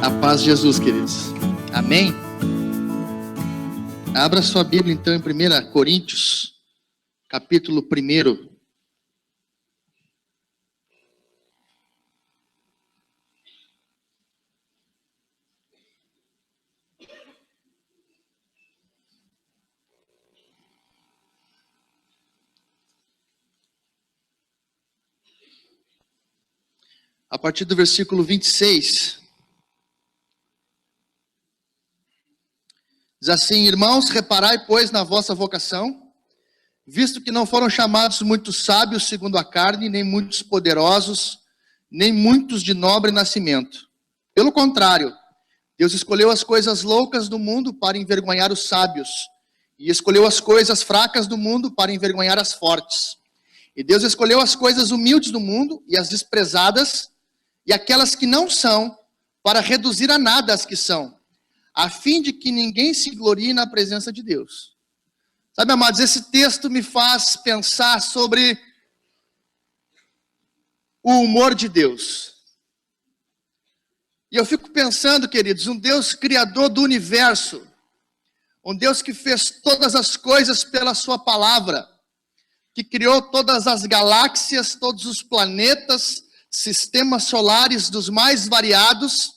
A paz de Jesus, queridos. Amém? Abra sua Bíblia, então, em 1 Coríntios, capítulo 1. A partir do versículo 26. Diz assim: irmãos, reparai, pois, na vossa vocação, visto que não foram chamados muitos sábios segundo a carne, nem muitos poderosos, nem muitos de nobre nascimento. Pelo contrário, Deus escolheu as coisas loucas do mundo para envergonhar os sábios, e escolheu as coisas fracas do mundo para envergonhar as fortes. E Deus escolheu as coisas humildes do mundo e as desprezadas, e aquelas que não são, para reduzir a nada as que são, a fim de que ninguém se glorie na presença de Deus. Sabe, amados, esse texto me faz pensar sobre o humor de Deus. E eu fico pensando, queridos, um Deus criador do universo, um Deus que fez todas as coisas pela sua palavra, que criou todas as galáxias, todos os planetas, sistemas solares dos mais variados.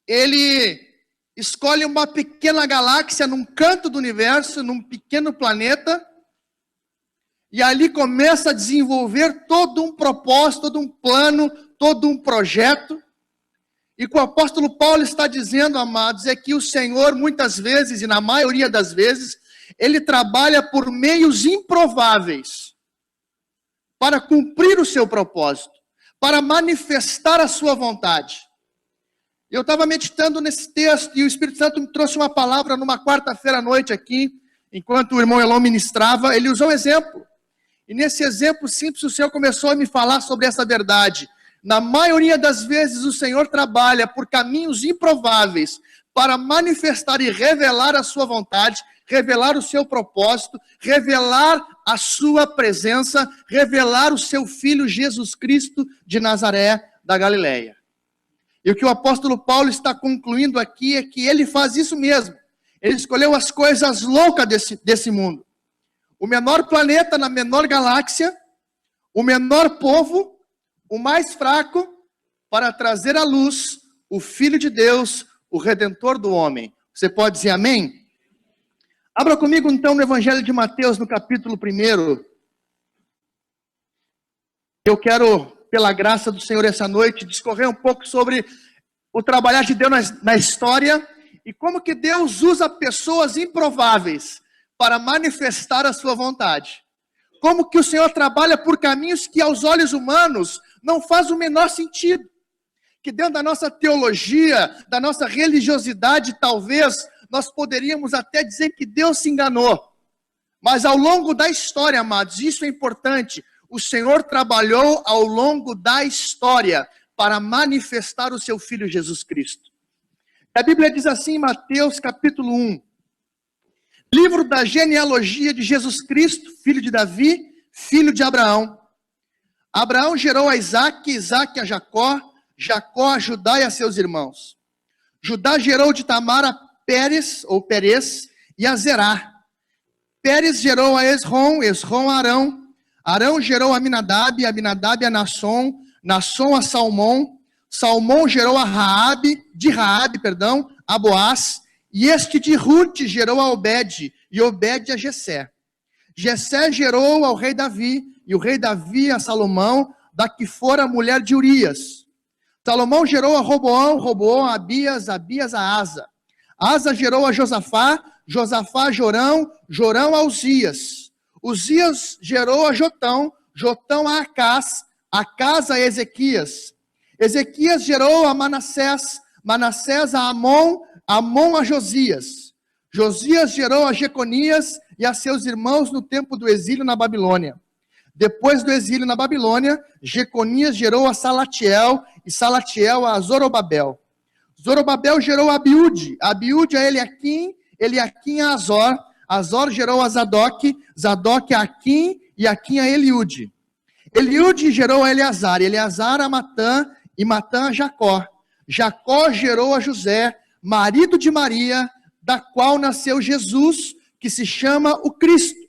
Ele escolhe uma pequena galáxia num canto do universo, num pequeno planeta, e ali começa a desenvolver todo um propósito, todo um plano, todo um projeto. E o que o apóstolo Paulo está dizendo, amados, é que o Senhor, muitas vezes, e na maioria das vezes, ele trabalha por meios improváveis para cumprir o seu propósito, para manifestar a sua vontade. Eu estava meditando nesse texto e o Espírito Santo me trouxe uma palavra numa quarta-feira à noite aqui, enquanto o irmão Elon ministrava. Ele usou um exemplo. E nesse exemplo simples o Senhor começou a me falar sobre essa verdade. Na maioria das vezes o Senhor trabalha por caminhos improváveis para manifestar e revelar a sua vontade, revelar o seu propósito, revelar a sua presença, revelar o seu Filho Jesus Cristo de Nazaré da Galileia. E o que o apóstolo Paulo está concluindo aqui é que ele faz isso mesmo. Ele escolheu as coisas loucas desse mundo. O menor planeta na menor galáxia, o menor povo, o mais fraco, para trazer à luz o Filho de Deus, o Redentor do homem. Você pode dizer amém? Abra comigo então no Evangelho de Mateus, no capítulo 1. Eu quero, pela graça do Senhor, essa noite, discorrer um pouco sobre o trabalhar de Deus na história e como que Deus usa pessoas improváveis para manifestar a sua vontade. Como que o Senhor trabalha por caminhos que aos olhos humanos não faz o menor sentido. Que dentro da nossa teologia, da nossa religiosidade, talvez nós poderíamos até dizer que Deus se enganou. Mas ao longo da história, amados, isso é importante. O Senhor trabalhou ao longo da história para manifestar o seu Filho Jesus Cristo. A Bíblia diz assim em Mateus capítulo 1. Livro da genealogia de Jesus Cristo, filho de Davi, filho de Abraão. Abraão gerou a Isaque, Isaque a Jacó, Jacó a Judá e a seus irmãos. Judá gerou de Tamar a Pérez, ou Perez, e a Zerá. Pérez gerou a Esrom, Esrom a Arão. Arão gerou a Aminadab, Aminadab a Nasson, Nasson a Salmão. Salmão gerou a Raabe, a Boaz. E este de Rute gerou a Obed, e Obed a Jessé. Jessé gerou ao rei Davi, e o rei Davi a Salomão, da que fora a mulher de Urias. Salomão gerou a Roboão, Roboão a Abias, Abias a Asa. Asa gerou a Josafá, Josafá a Jorão, Jorão a Uzias. Uzias gerou a Jotão, Jotão a Acás, Acás a Ezequias. Ezequias gerou a Manassés, Manassés a Amon, Amon a Josias. Josias gerou a Jeconias e a seus irmãos no tempo do exílio na Babilônia. Depois do exílio na Babilônia, Jeconias gerou a Salatiel e Salatiel a Zorobabel. Zorobabel gerou a Abiúde, Abiúde a Eliaquim, Eliaquim a Azor, Azor gerou a Zadok, Zadok a Aquim e Aquim a Eliúde. Eliúde gerou a Eleazar, Eleazar a Matã e Matã a Jacó. Jacó gerou a José, marido de Maria, da qual nasceu Jesus, que se chama o Cristo.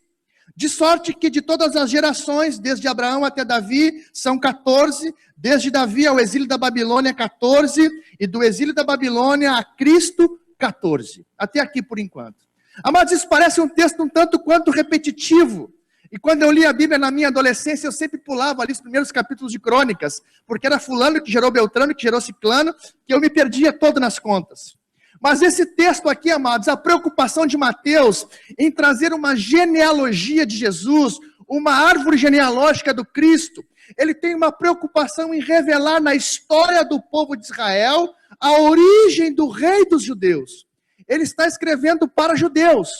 De sorte que de todas as gerações, desde Abraão até Davi, são 14, desde Davi ao exílio da Babilônia, 14, e do exílio da Babilônia a Cristo, 14. Até aqui por enquanto. Amados, isso parece um texto um tanto quanto repetitivo. E quando eu li a Bíblia na minha adolescência, eu sempre pulava ali os primeiros capítulos de Crônicas, porque era fulano que gerou Beltrano, que gerou Ciclano, que eu me perdia todo nas contas. Mas esse texto aqui, amados, a preocupação de Mateus em trazer uma genealogia de Jesus, uma árvore genealógica do Cristo, ele tem uma preocupação em revelar na história do povo de Israel a origem do rei dos judeus. Ele está escrevendo para judeus.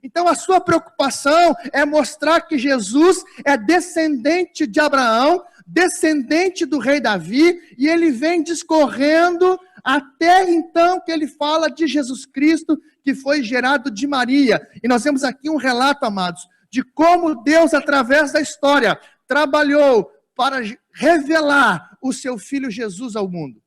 Então a sua preocupação é mostrar que Jesus é descendente de Abraão, descendente do rei Davi, e ele vem discorrendo até então que ele fala de Jesus Cristo, que foi gerado de Maria. E nós temos aqui um relato, amados, de como Deus, através da história, trabalhou para revelar o seu Filho Jesus ao mundo.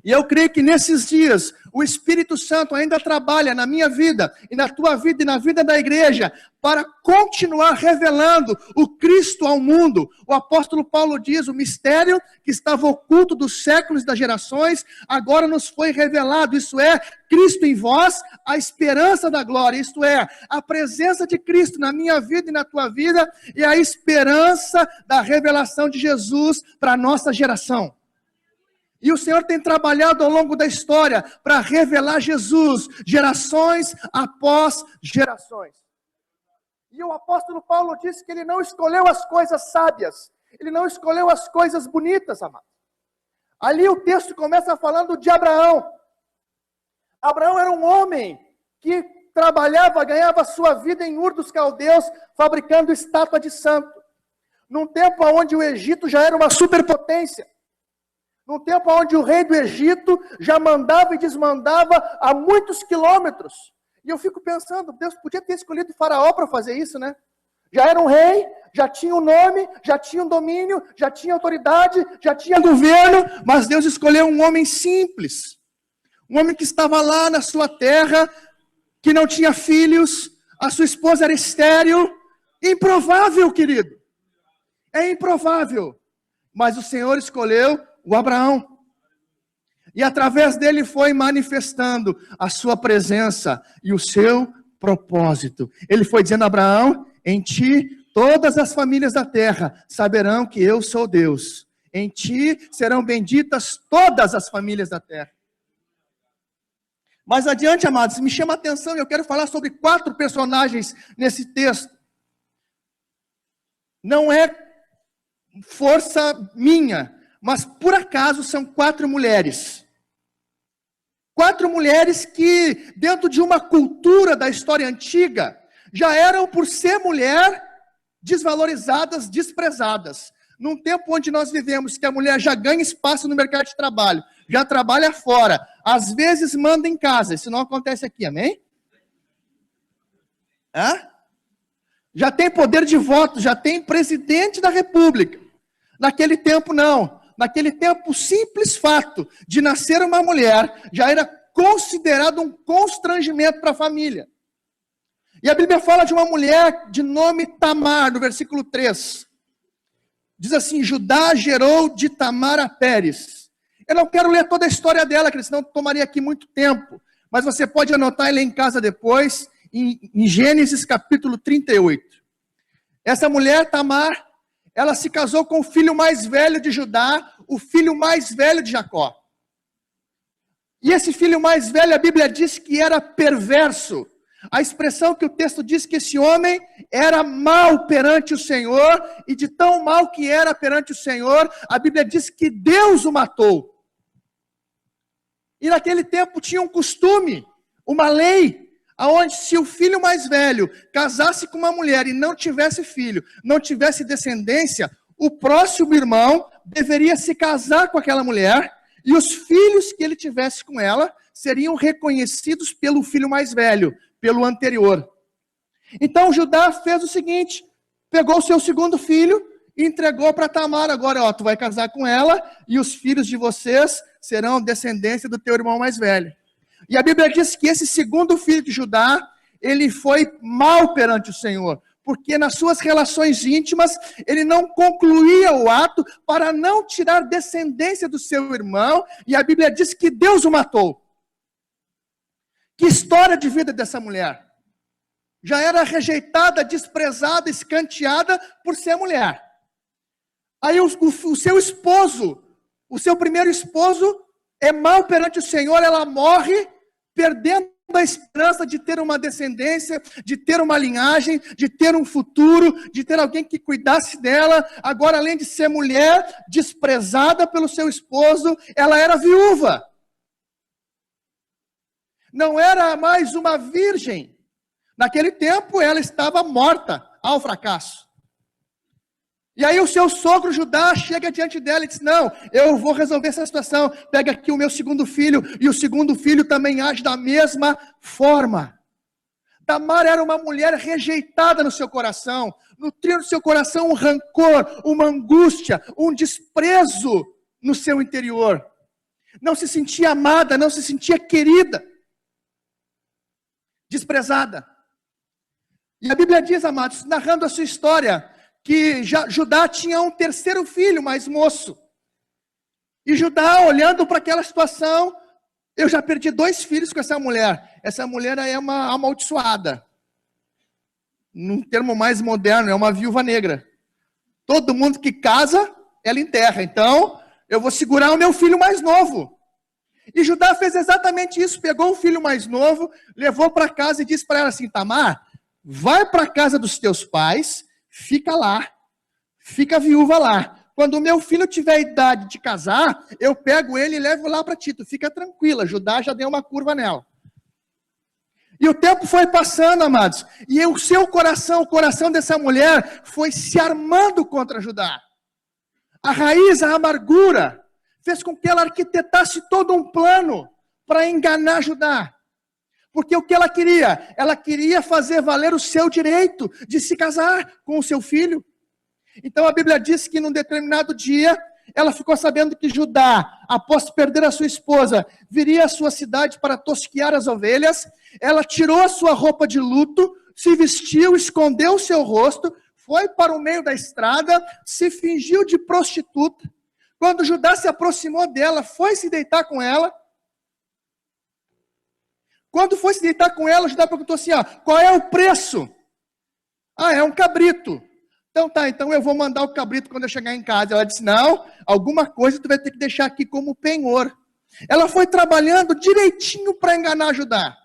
E eu creio que nesses dias, o Espírito Santo ainda trabalha na minha vida, e na tua vida, e na vida da igreja, para continuar revelando o Cristo ao mundo. O apóstolo Paulo diz, o mistério que estava oculto dos séculos e das gerações, agora nos foi revelado, isso é, Cristo em vós, a esperança da glória, isto é, a presença de Cristo na minha vida e na tua vida, e a esperança da revelação de Jesus para a nossa geração. E o Senhor tem trabalhado ao longo da história para revelar Jesus, gerações após gerações. E o apóstolo Paulo disse que ele não escolheu as coisas sábias, ele não escolheu as coisas bonitas, amados. Ali o texto começa falando de Abraão. Abraão era um homem que trabalhava, ganhava sua vida em Ur dos Caldeus, fabricando estátua de santo. Num tempo onde o Egito já era uma superpotência. Num tempo onde o rei do Egito já mandava e desmandava a muitos quilômetros. E eu fico pensando, Deus podia ter escolhido o faraó para fazer isso, né? Já era um rei, já tinha um nome, já tinha um domínio, já tinha autoridade, já tinha governo, mas Deus escolheu um homem simples. Um homem que estava lá na sua terra, que não tinha filhos, a sua esposa era estéril. Improvável, querido. É improvável. Mas o Senhor escolheu o Abraão. E através dele foi manifestando a sua presença e o seu propósito. Ele foi dizendo a Abraão, em ti todas as famílias da terra saberão que eu sou Deus. Em ti serão benditas todas as famílias da terra. Mais adiante, amados, me chama a atenção e eu quero falar sobre 4 personagens nesse texto. Não é força minha, mas por acaso são 4 mulheres. 4 mulheres que, dentro de uma cultura da história antiga, já eram, por ser mulher, desvalorizadas, desprezadas. Num tempo onde nós vivemos, que a mulher já ganha espaço no mercado de trabalho, já trabalha fora, às vezes manda em casa. Isso não acontece aqui, amém? Já tem poder de voto, já tem presidente da república. Naquele tempo, não. Naquele tempo, o simples fato de nascer uma mulher já era considerado um constrangimento para a família. E a Bíblia fala de uma mulher de nome Tamar, no versículo 3. Diz assim, Judá gerou de Tamar a Pérez. Eu não quero ler toda a história dela, que senão tomaria aqui muito tempo. Mas você pode anotar e ler em casa depois, em Gênesis capítulo 38. Essa mulher, Tamar, ela se casou com o filho mais velho de Judá, o filho mais velho de Jacó. E esse filho mais velho, a Bíblia diz que era perverso. A expressão que o texto diz que esse homem era mau perante o Senhor, e de tão mau que era perante o Senhor, a Bíblia diz que Deus o matou. E naquele tempo tinha um costume, uma lei, aonde se o filho mais velho casasse com uma mulher e não tivesse filho, não tivesse descendência, o próximo irmão deveria se casar com aquela mulher, e os filhos que ele tivesse com ela seriam reconhecidos pelo filho mais velho, pelo anterior. Então Judá fez o seguinte, pegou o seu segundo filho e entregou para Tamar. Agora, tu vai casar com ela e os filhos de vocês serão descendência do teu irmão mais velho. E a Bíblia diz que esse segundo filho de Judá, ele foi mal perante o Senhor, porque nas suas relações íntimas, ele não concluía o ato para não tirar descendência do seu irmão, e a Bíblia diz que Deus o matou. Que história de vida dessa mulher! Já era rejeitada, desprezada, escanteada por ser mulher. Aí o seu esposo, o seu primeiro esposo, é mal perante o Senhor, ela morre, perdendo a esperança de ter uma descendência, de ter uma linhagem, de ter um futuro, de ter alguém que cuidasse dela. Agora, além de ser mulher, desprezada pelo seu esposo, ela era viúva. Não era mais uma virgem. Naquele tempo, ela estava morta ao fracasso. E aí o seu sogro Judá chega diante dela e diz, não, eu vou resolver essa situação. Pega aqui o meu segundo filho, e o segundo filho também age da mesma forma. Tamar era uma mulher rejeitada no seu coração, nutria no seu coração um rancor, uma angústia, um desprezo no seu interior. Não se sentia amada, não se sentia querida, desprezada. E a Bíblia diz, amados, narrando a sua história, que Judá tinha um terceiro filho mais moço. E Judá, olhando para aquela situação, eu já perdi 2 filhos com essa mulher. Essa mulher é uma amaldiçoada. Num termo mais moderno, é uma viúva negra. Todo mundo que casa, ela enterra. Então, eu vou segurar o meu filho mais novo. E Judá fez exatamente isso. Pegou o filho mais novo, levou para casa e disse para ela assim, Tamar, vai para a casa dos teus pais, fica lá, fica viúva lá. Quando o meu filho tiver idade de casar, eu pego ele e levo lá para ti. Tu fica tranquila, Judá já deu uma curva nela. E o tempo foi passando, amados. E o seu coração, o coração dessa mulher, foi se armando contra Judá. A raiz, a amargura, fez com que ela arquitetasse todo um plano para enganar Judá. Porque o que ela queria fazer valer o seu direito de se casar com o seu filho. Então a Bíblia diz que num determinado dia, ela ficou sabendo que Judá, após perder a sua esposa, viria à sua cidade para tosquear as ovelhas. Ela tirou a sua roupa de luto, se vestiu, escondeu o seu rosto, foi para o meio da estrada, se fingiu de prostituta. Quando Judá se aproximou dela, foi se deitar com ela. Quando foi se deitar com ela, Judá perguntou assim, qual é o preço? É um cabrito. Então tá, então eu vou mandar o cabrito quando eu chegar em casa. Ela disse, não, alguma coisa tu vai ter que deixar aqui como penhor. Ela foi trabalhando direitinho para enganar Judá.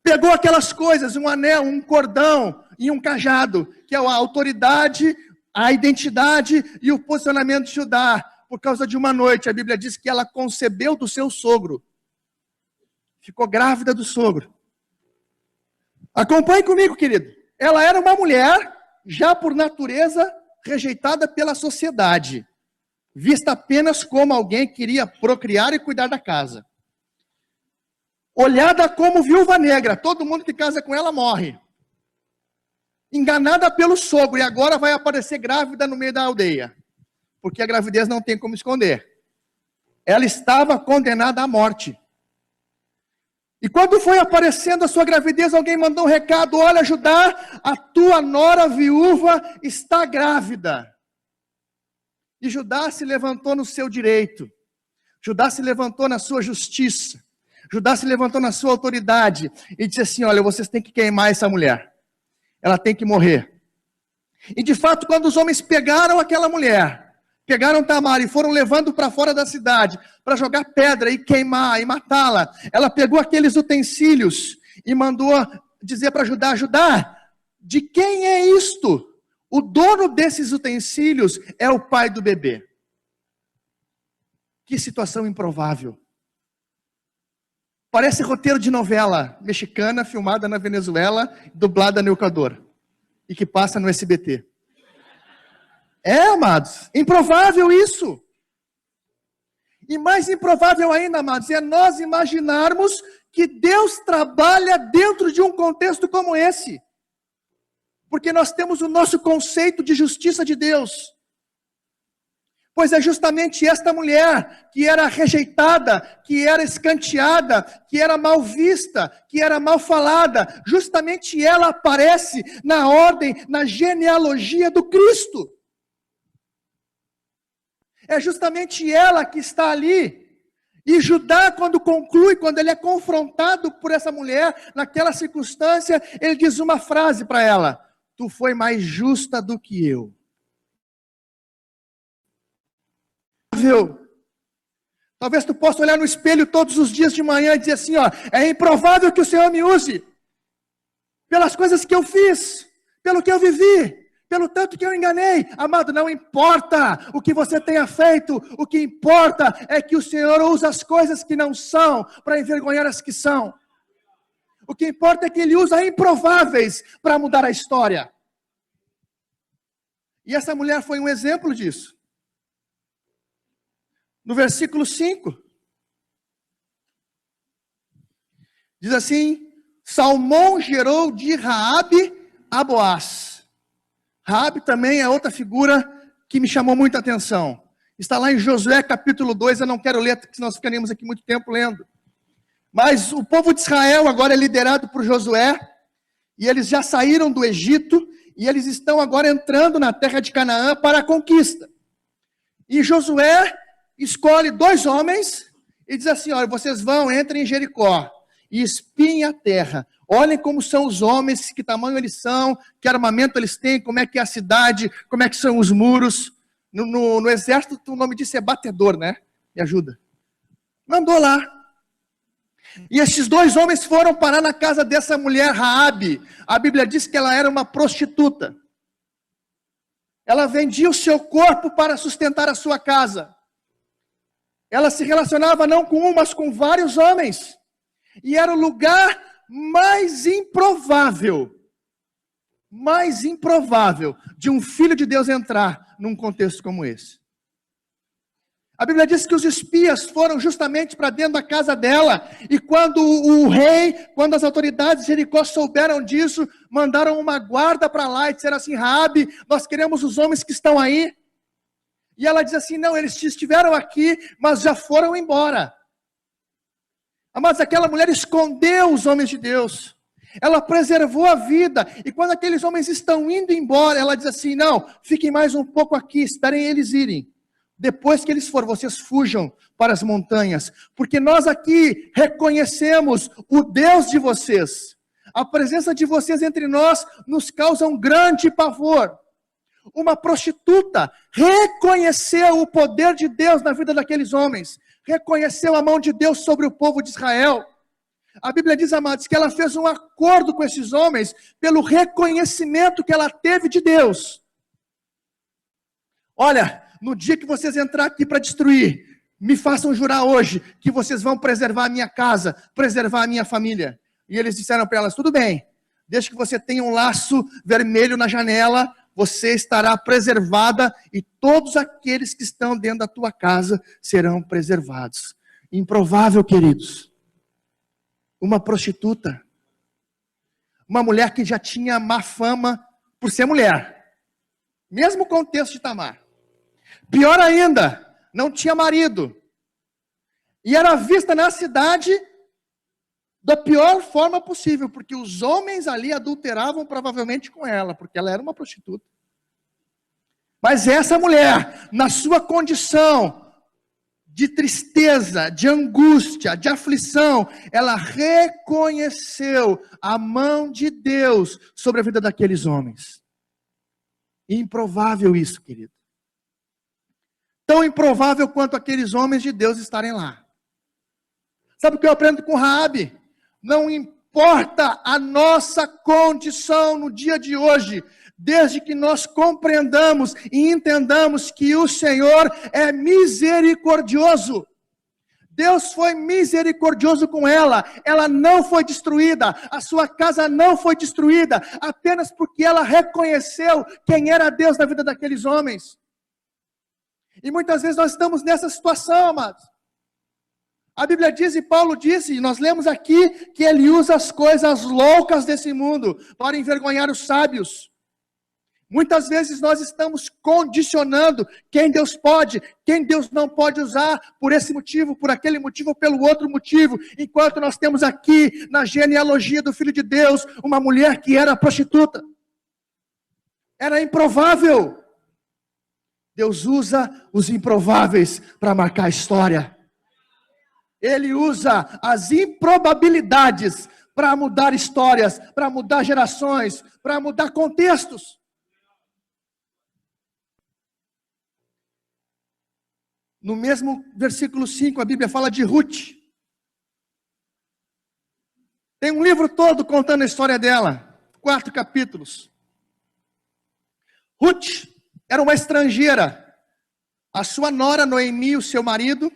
Pegou aquelas coisas, um anel, um cordão e um cajado, que é a autoridade, a identidade e o posicionamento de Judá. Por causa de uma noite, a Bíblia diz que ela concebeu do seu sogro. Ficou grávida do sogro. Acompanhe comigo, querido. Ela era uma mulher, já por natureza, rejeitada pela sociedade. Vista apenas como alguém que queria procriar e cuidar da casa. Olhada como viúva negra. Todo mundo que casa com ela morre. Enganada pelo sogro. E agora vai aparecer grávida no meio da aldeia. Porque a gravidez não tem como esconder. Ela estava condenada à morte. E quando foi aparecendo a sua gravidez, alguém mandou um recado, olha Judá, a tua nora viúva está grávida. E Judá se levantou no seu direito, Judá se levantou na sua justiça, Judá se levantou na sua autoridade, e disse assim, olha, vocês têm que queimar essa mulher, ela tem que morrer. E de fato, quando os homens pegaram aquela mulher, pegaram Tamar e foram levando para fora da cidade, para jogar pedra e queimar e matá-la. Ela pegou aqueles utensílios e mandou dizer para Judá, Judá, de quem é isto? O dono desses utensílios é o pai do bebê. Que situação improvável. Parece roteiro de novela mexicana, filmada na Venezuela, dublada no Equador, e que passa no SBT. Amados, improvável isso. E mais improvável ainda, amados, é nós imaginarmos que Deus trabalha dentro de um contexto como esse. Porque nós temos o nosso conceito de justiça de Deus. Pois é justamente esta mulher que era rejeitada, que era escanteada, que era mal vista, que era mal falada, justamente ela aparece na ordem, na genealogia do Cristo. É justamente ela que está ali. E Judá, quando conclui, quando ele é confrontado por essa mulher, naquela circunstância, ele diz uma frase para ela: tu foi mais justa do que eu. Talvez tu possa olhar no espelho todos os dias de manhã e dizer assim, ó, é improvável que o Senhor me use pelas coisas que eu fiz, pelo que eu vivi, pelo tanto que eu enganei. Amado, não importa o que você tenha feito, o que importa é que o Senhor usa as coisas que não são para envergonhar as que são. O que importa é que Ele usa improváveis para mudar a história. E essa mulher foi um exemplo disso. No versículo 5, diz assim, Salmão gerou de Raabe a Boaz. Raabe também é outra figura que me chamou muita atenção. Está lá em Josué capítulo 2, eu não quero ler, porque nós ficaríamos aqui muito tempo lendo. Mas o povo de Israel agora é liderado por Josué, e eles já saíram do Egito, e eles estão agora entrando na terra de Canaã para a conquista. E Josué escolhe 2 homens, e diz assim, olha, vocês vão, entrem em Jericó, e espiem a terra. Olhem como são os homens, que tamanho eles são, que armamento eles têm, como é que é a cidade, como é que são os muros. No exército, o nome disso é batedor, né? Me ajuda. Mandou lá. E esses 2 homens foram parar na casa dessa mulher, Raabe. A Bíblia diz que ela era uma prostituta. Ela vendia o seu corpo para sustentar a sua casa. Ela se relacionava não com um, mas com vários homens. E era o lugar mais improvável de um filho de Deus entrar num contexto como esse. A Bíblia diz que os espias foram justamente para dentro da casa dela, e quando o rei, quando as autoridades de Jericó souberam disso, mandaram uma guarda para lá e disseram assim, Raabe, nós queremos os homens que estão aí. E ela diz assim, não, eles estiveram aqui, mas já foram embora. Amados, aquela mulher escondeu os homens de Deus. Ela preservou a vida. E quando aqueles homens estão indo embora, ela diz assim, não, fiquem mais um pouco aqui, esperem eles irem. Depois que eles forem, vocês fujam para as montanhas. Porque nós aqui reconhecemos o Deus de vocês. A presença de vocês entre nós nos causa um grande pavor. Uma prostituta reconheceu o poder de Deus na vida daqueles homens, reconheceu a mão de Deus sobre o povo de Israel. A Bíblia diz, amados, que ela fez um acordo com esses homens pelo reconhecimento que ela teve de Deus. Olha, no dia que vocês entrar aqui para destruir, me façam jurar hoje que vocês vão preservar a minha casa, preservar a minha família. E eles disseram para elas, tudo bem, desde que você tenha um laço vermelho na janela, você estará preservada e todos aqueles que estão dentro da tua casa serão preservados. Improvável, queridos. Uma prostituta. Uma mulher que já tinha má fama por ser mulher. Mesmo contexto de Tamar. Pior ainda, não tinha marido. E era vista na cidade da pior forma possível, porque os homens ali adulteravam provavelmente com ela, porque ela era uma prostituta. Mas essa mulher, na sua condição de tristeza, de angústia, de aflição, ela reconheceu a mão de Deus sobre a vida daqueles homens. Improvável isso, querido. Tão improvável quanto aqueles homens de Deus estarem lá. Sabe o que eu aprendo com Raabe? Não importa a nossa condição no dia de hoje, desde que nós compreendamos e entendamos que o Senhor é misericordioso. Deus foi misericordioso com ela, ela não foi destruída, a sua casa não foi destruída, apenas porque ela reconheceu quem era Deus na vida daqueles homens. E muitas vezes nós estamos nessa situação, amados. A Bíblia diz, e Paulo disse, e nós lemos aqui, que ele usa as coisas loucas desse mundo para envergonhar os sábios. Muitas vezes nós estamos condicionando quem Deus pode, quem Deus não pode usar, por esse motivo, por aquele motivo ou pelo outro motivo. Enquanto nós temos aqui, na genealogia do Filho de Deus, uma mulher que era prostituta. Era improvável. Deus usa os improváveis para marcar a história. Ele usa as improbabilidades para mudar histórias, para mudar gerações, para mudar contextos. No mesmo versículo 5, a Bíblia fala de Ruth. Tem um livro todo contando a história dela. 4 capítulos. Ruth era uma estrangeira. A sua nora Noemi e o seu marido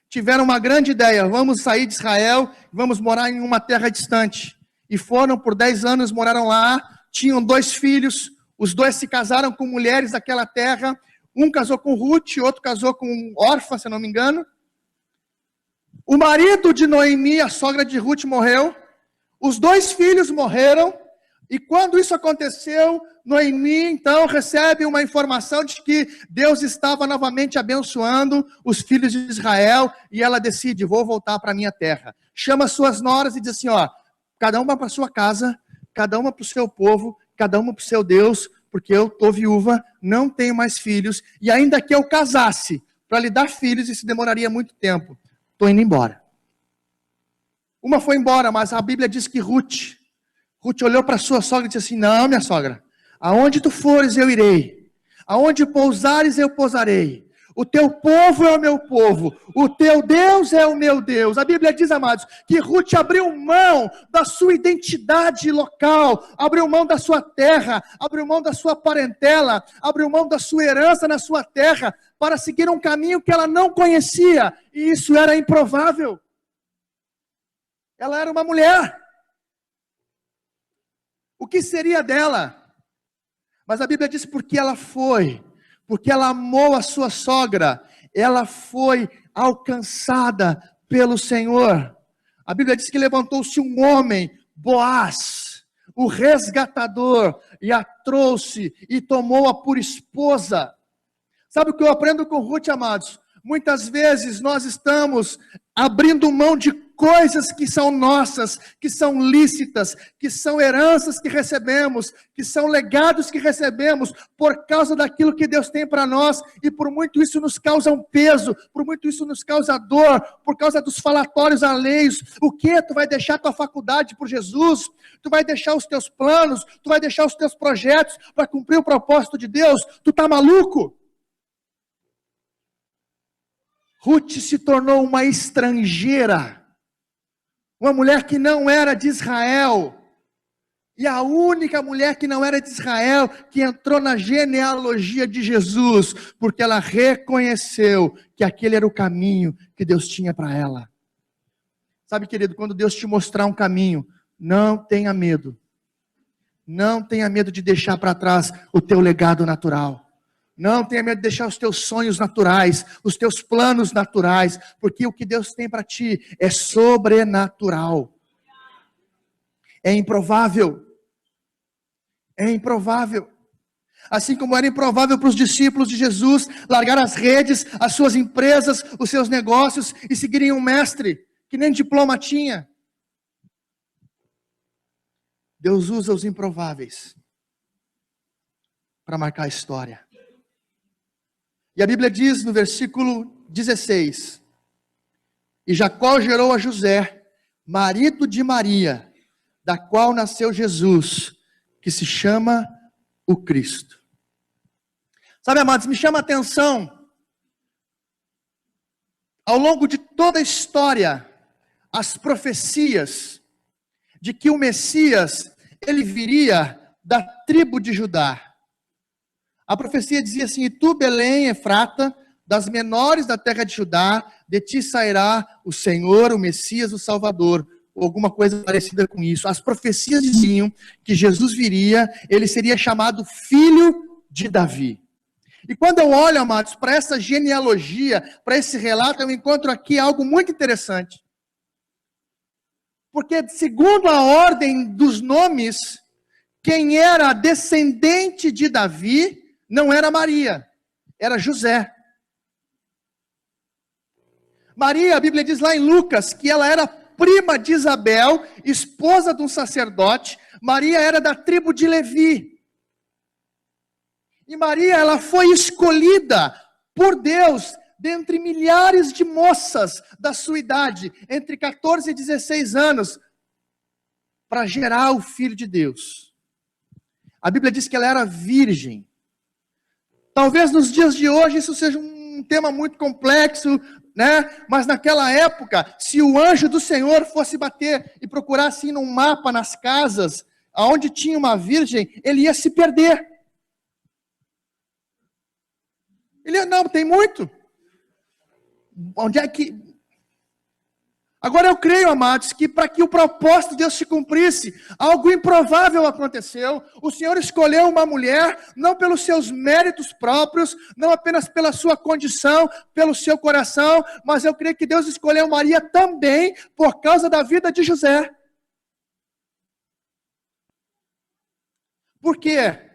tiveram uma grande ideia. Vamos sair de Israel, vamos morar em uma terra distante. E foram por 10 anos, moraram lá. Tinham 2 filhos. Os 2 se casaram com mulheres daquela terra. Um casou com Ruth, outro casou com Orfa, se não me engano. O marido de Noemi, a sogra de Ruth, morreu. Os 2 filhos morreram. E quando isso aconteceu, Noemi, então, recebe uma informação de que Deus estava novamente abençoando os filhos de Israel. E ela decide, vou voltar para a minha terra. Chama suas noras e diz assim, ó, cada uma para sua casa, cada uma para o seu povo, cada uma para o seu Deus, porque eu estou viúva, não tenho mais filhos, e ainda que eu casasse para lhe dar filhos, isso demoraria muito tempo. Estou indo embora. Uma foi embora, mas a Bíblia diz que Ruth olhou para sua sogra e disse assim, não, minha sogra, aonde tu fores eu irei, aonde pousares eu pousarei, o teu povo é o meu povo, o teu Deus é o meu Deus. A Bíblia diz, amados, que Ruth abriu mão da sua identidade local, abriu mão da sua terra, abriu mão da sua parentela, abriu mão da sua herança na sua terra, para seguir um caminho que ela não conhecia, e isso era improvável. Ela era uma mulher. O que seria dela? Mas a Bíblia diz porque ela foi, porque ela amou a sua sogra, ela foi alcançada pelo Senhor. A Bíblia diz que levantou-se um homem, Boaz, o resgatador, e a trouxe e tomou-a por esposa. Sabe o que eu aprendo com Ruth, amados? Muitas vezes nós estamos abrindo mão de coisas que são nossas, que são lícitas, que são heranças que recebemos, que são legados que recebemos, por causa daquilo que Deus tem para nós, e por muito isso nos causa um peso, por muito isso nos causa dor, por causa dos falatórios alheios. O que? Tu vai deixar tua faculdade por Jesus? Tu vai deixar os teus planos? Tu vai deixar os teus projetos para cumprir o propósito de Deus? Tu tá maluco? Ruth se tornou uma estrangeira, uma mulher que não era de Israel, e a única mulher que não era de Israel, que entrou na genealogia de Jesus, porque ela reconheceu que aquele era o caminho que Deus tinha para ela. Sabe, querido, quando Deus te mostrar um caminho, não tenha medo. Não tenha medo de deixar para trás o teu legado natural. Não tenha medo de deixar os teus sonhos naturais, os teus planos naturais, porque o que Deus tem para ti é sobrenatural. É improvável. É improvável. Assim como era improvável para os discípulos de Jesus largar as redes, as suas empresas, os seus negócios e seguirem um mestre que nem diploma tinha. Deus usa os improváveis para marcar a história. E a Bíblia diz no versículo 16: E Jacó gerou a José, marido de Maria, da qual nasceu Jesus, que se chama o Cristo. Sabe, amados, me chama a atenção, ao longo de toda a história, as profecias de que o Messias, ele viria da tribo de Judá. A profecia dizia assim: E tu, Belém, Efrata, das menores da terra de Judá, de ti sairá o Senhor, o Messias, o Salvador, ou alguma coisa parecida com isso. As profecias diziam que Jesus viria, ele seria chamado filho de Davi. E quando eu olho, amados, para essa genealogia, para esse relato, eu encontro aqui algo muito interessante. Porque segundo a ordem dos nomes, quem era descendente de Davi não era Maria, era José. Maria, a Bíblia diz lá em Lucas, que ela era prima de Isabel, esposa de um sacerdote. Maria era da tribo de Levi. E Maria, ela foi escolhida por Deus, dentre milhares de moças da sua idade, entre 14 e 16 anos, para gerar o Filho de Deus. A Bíblia diz que ela era virgem. Talvez nos dias de hoje isso seja um tema muito complexo, né? Mas naquela época, se o anjo do Senhor fosse bater e procurar assim num mapa nas casas, aonde tinha uma virgem, ele ia se perder. Não, tem muito. Onde é que... Agora eu creio, amados, que para que o propósito de Deus se cumprisse, algo improvável aconteceu. O Senhor escolheu uma mulher, não pelos seus méritos próprios, não apenas pela sua condição, pelo seu coração, mas eu creio que Deus escolheu Maria também por causa da vida de José. Por quê?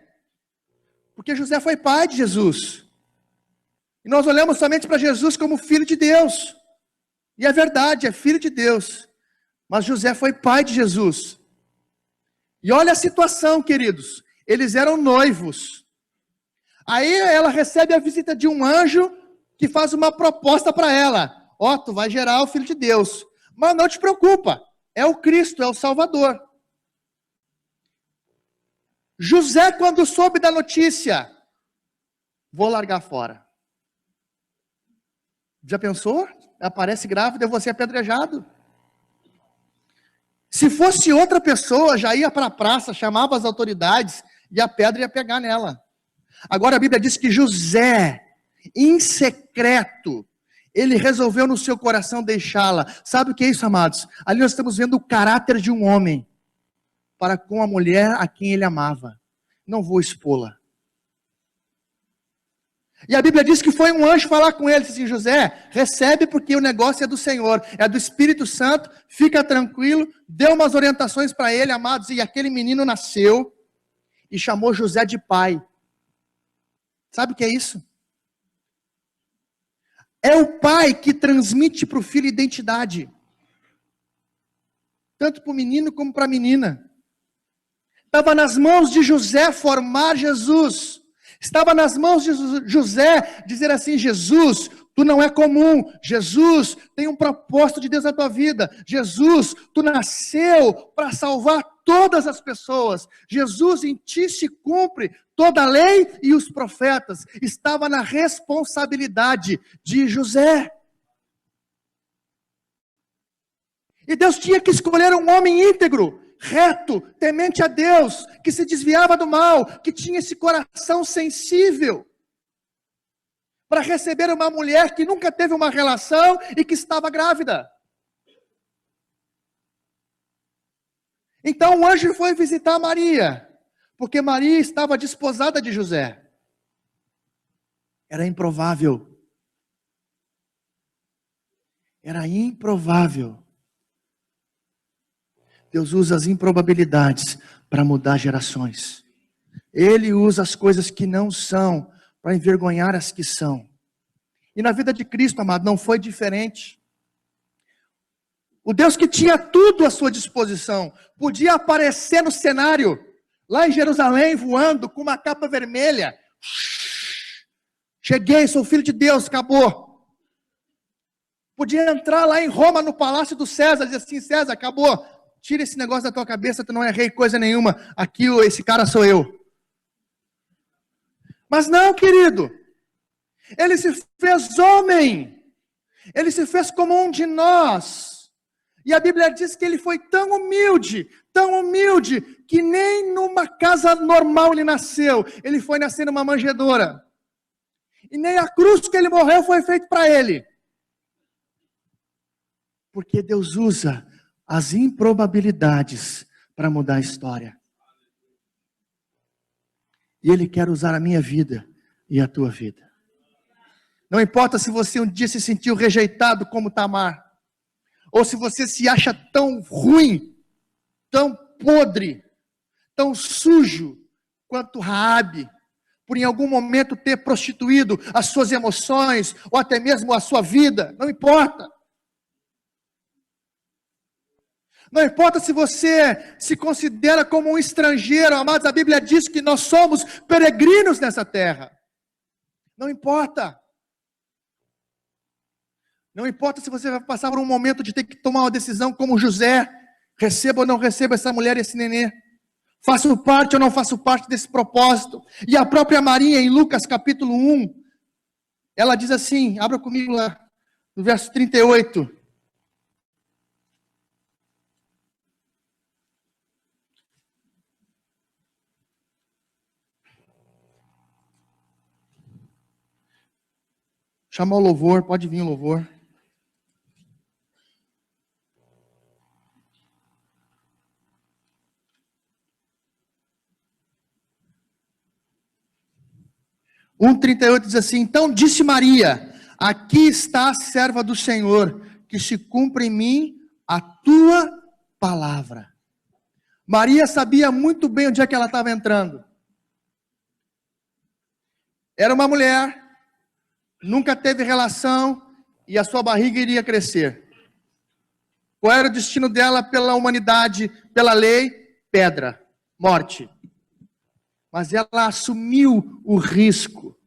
Porque José foi pai de Jesus. E nós olhamos somente para Jesus como filho de Deus. E é verdade, é filho de Deus. Mas José foi pai de Jesus. E olha a situação, queridos. Eles eram noivos. Aí ela recebe a visita de um anjo que faz uma proposta para ela. Ó, tu vai gerar o filho de Deus. Mas não te preocupa, é o Cristo, é o Salvador. José, quando soube da notícia, vou largar fora. Já pensou? Aparece grávida, eu vou ser apedrejado. Se fosse outra pessoa, já ia para a praça, chamava as autoridades e a pedra ia pegar nela. Agora a Bíblia diz que José, em secreto, ele resolveu no seu coração deixá-la. Sabe o que é isso, amados? Ali nós estamos vendo o caráter de um homem para com a mulher a quem ele amava. Não vou expô-la. E a Bíblia diz que foi um anjo falar com ele, disse assim, José, recebe porque o negócio é do Senhor, é do Espírito Santo, fica tranquilo, deu umas orientações para ele, amados, e aquele menino nasceu e chamou José de pai. Sabe o que é isso? É o pai que transmite para o filho identidade, tanto para o menino como para a menina. Estava nas mãos de José formar Jesus. Estava nas mãos de José dizer assim, Jesus, tu não é comum. Jesus, tem um propósito de Deus na tua vida. Jesus, tu nasceu para salvar todas as pessoas. Jesus, em ti se cumpre toda a lei e os profetas. Estava na responsabilidade de José. E Deus tinha que escolher um homem íntegro, reto, temente a Deus, que se desviava do mal, que tinha esse coração sensível, para receber uma mulher que nunca teve uma relação e que estava grávida. Então o anjo foi visitar Maria, porque Maria estava desposada de José. Era improvável. Era improvável. Deus usa as improbabilidades para mudar gerações. Ele usa as coisas que não são para envergonhar as que são. E na vida de Cristo, amado, não foi diferente. O Deus que tinha tudo à sua disposição, podia aparecer no cenário, lá em Jerusalém, voando com uma capa vermelha. Cheguei, sou filho de Deus, acabou. Podia entrar lá em Roma, no palácio do César, dizer assim, César, acabou. Tira esse negócio da tua cabeça, tu não é rei coisa nenhuma. Aqui, esse cara sou eu. Mas não, querido. Ele se fez homem. Ele se fez como um de nós. E a Bíblia diz que ele foi tão humilde, que nem numa casa normal ele nasceu. Ele foi nascer numa manjedoura. E nem a cruz que ele morreu foi feita para ele. Porque Deus usa as improbabilidades para mudar a história. E Ele quer usar a minha vida e a tua vida. Não importa se você um dia se sentiu rejeitado como Tamar, ou se você se acha tão ruim, tão podre, tão sujo quanto Raabe, por em algum momento ter prostituído as suas emoções, ou até mesmo a sua vida, não importa. Não importa se você se considera como um estrangeiro, amados, a Bíblia diz que nós somos peregrinos nessa terra. Não importa. Não importa se você vai passar por um momento de ter que tomar uma decisão como José, receba ou não receba essa mulher e esse nenê. Faço parte ou não faço parte desse propósito. E a própria Maria, em Lucas capítulo 1, ela diz assim, abra comigo lá, no verso 38. Chama o louvor, pode vir o louvor. (1:38) 1:38 diz assim: então disse Maria, aqui está a serva do Senhor, que se cumpra em mim a tua palavra. Maria sabia muito bem onde é que ela estava entrando. Era uma mulher, nunca teve relação, e a sua barriga iria crescer. Qual era o destino dela pela humanidade, pela lei? Pedra, morte. Mas ela assumiu o risco.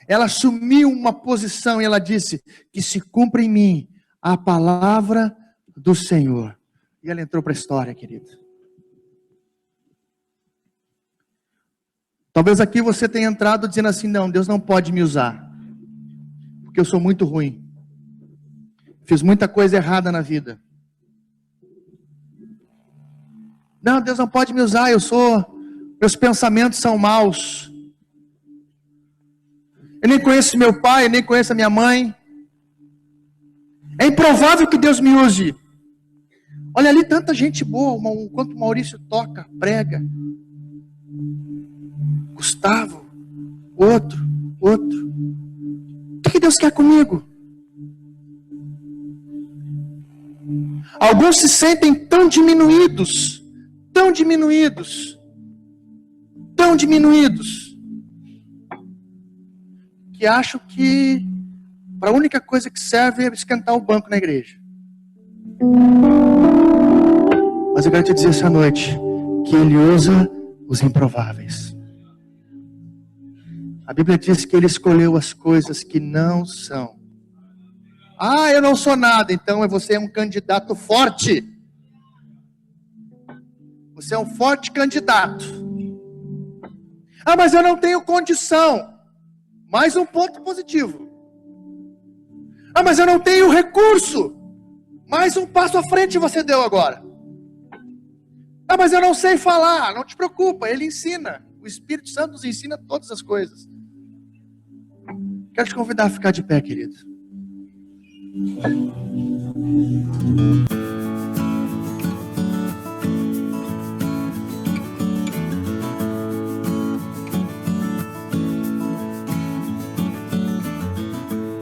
Ela assumiu uma posição e ela disse, que se cumpra em mim a palavra do Senhor. E ela entrou para a história, querido. Talvez aqui você tenha entrado dizendo assim, não, Deus não pode me usar. Porque eu sou muito ruim. Fiz muita coisa errada na vida. Não, Deus não pode me usar, meus pensamentos são maus. Eu nem conheço meu pai, eu nem conheço a minha mãe. É improvável que Deus me use. Olha ali tanta gente boa, enquanto o Maurício toca, prega. Gustavo, outro. O que Deus quer comigo? Alguns se sentem tão diminuídos, que acham que a única coisa que serve é esquentar o banco na igreja. Mas eu quero te dizer essa noite, que Ele usa os improváveis. A Bíblia diz que Ele escolheu as coisas que não são. Ah, eu não sou nada, então você é um candidato forte. Você é um forte candidato. Ah, mas eu não tenho condição. Mais um ponto positivo. Ah, mas eu não tenho recurso. Mais um passo à frente você deu agora. Ah, mas eu não sei falar. Não te preocupa, Ele ensina. O Espírito Santo nos ensina todas as coisas. Quero te convidar a ficar de pé, querido.